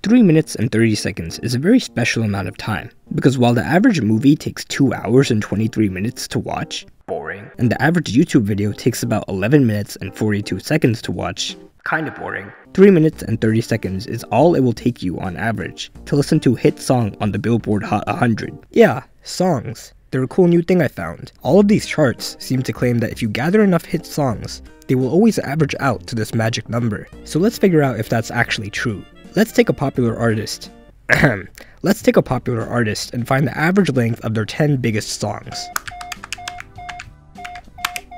3 minutes and 30 seconds is a very special amount of time, because while the average movie takes 2 hours and 23 minutes to watch, boring, and the average YouTube video takes about 11 minutes and 42 seconds to watch, kinda boring, 3 minutes and 30 seconds is all it will take you on average to listen to a hit song on the Billboard Hot 100. Yeah, songs. They're a cool new thing I found. All of these charts seem to claim that if you gather enough hit songs, they will always average out to this magic number. So let's figure out if that's actually true. Let's take a popular artist. Let's take a popular artist and find the average length of their 10 biggest songs.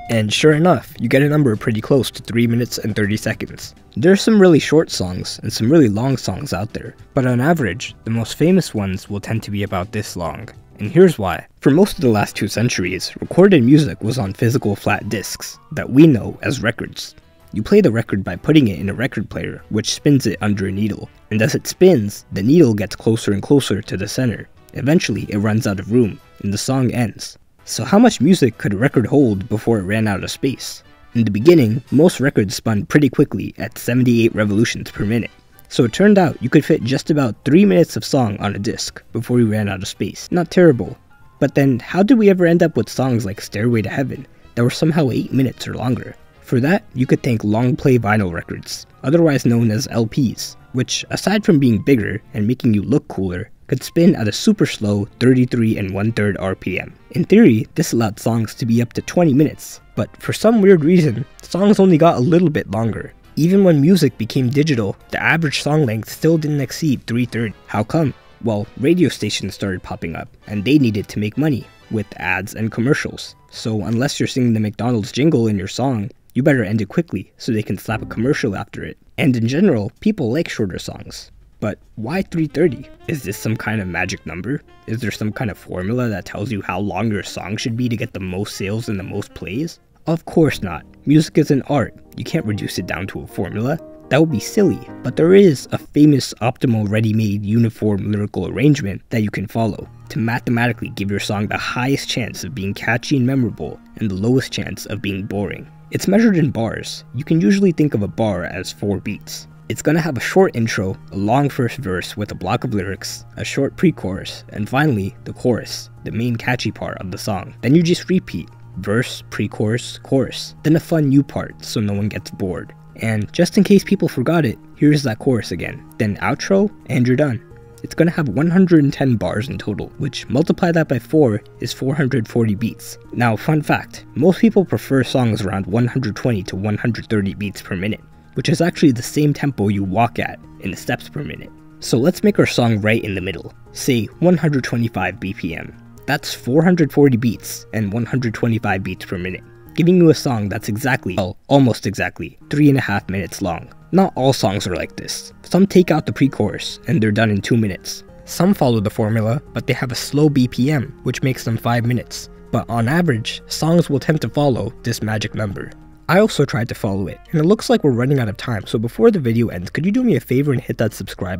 And sure enough, you get a number pretty close to 3 minutes and 30 seconds. There are some really short songs and some really long songs out there, but on average, the most famous ones will tend to be about this long. And here's why. For most of the last 2 centuries, recorded music was on physical flat discs that we know as records. You play the record by putting it in a record player, which spins it under a needle. And as it spins, the needle gets closer and closer to the center. Eventually, it runs out of room, and the song ends. So how much music could a record hold before it ran out of space? In the beginning, most records spun pretty quickly at 78 revolutions per minute. So it turned out you could fit just about 3 minutes of song on a disc before you ran out of space. Not terrible. But then, how did we ever end up with songs like Stairway to Heaven that were somehow 8 minutes or longer? For that, you could thank long play vinyl records, otherwise known as LPs, which, aside from being bigger and making you look cooler, could spin at a super slow 33 1/3 RPM. In theory, this allowed songs to be up to 20 minutes, but for some weird reason, songs only got a little bit longer. Even when music became digital, the average song length still didn't exceed 3/3. How come? Well, radio stations started popping up, and they needed to make money, with ads and commercials. So unless you're singing the McDonald's jingle in your song, you better end it quickly so they can slap a commercial after it. And in general, people like shorter songs. But why 3:30? Is this some kind of magic number? Is there some kind of formula that tells you how long your song should be to get the most sales and the most plays? Of course not. Music is an art. You can't reduce it down to a formula. That would be silly. But there is a famous optimal ready-made uniform lyrical arrangement that you can follow to mathematically give your song the highest chance of being catchy and memorable and the lowest chance of being boring. It's measured in bars. You can usually think of a bar as 4 beats. It's gonna have a short intro, a long first verse with a block of lyrics, a short pre-chorus, and finally, the chorus, the main catchy part of the song. Then you just repeat, verse, pre-chorus, chorus, then a fun new part so no one gets bored. And just in case people forgot it, here's that chorus again, then outro, and you're done. It's gonna have 110 bars in total, which multiply that by 4 is 440 beats. Now, fun fact, most people prefer songs around 120 to 130 beats per minute, which is actually the same tempo you walk at in the steps per minute. So let's make our song right in the middle, say 125 BPM. That's 440 beats and 125 beats per minute, giving you a song that's exactly, well, almost exactly, 3.5 minutes long. Not all songs are like this. Some take out the pre-chorus, and they're done in 2 minutes. Some follow the formula, but they have a slow BPM, which makes them 5 minutes. But on average, songs will tend to follow this magic number. I also tried to follow it, and it looks like we're running out of time, so before the video ends, could you do me a favor and hit that subscribe button?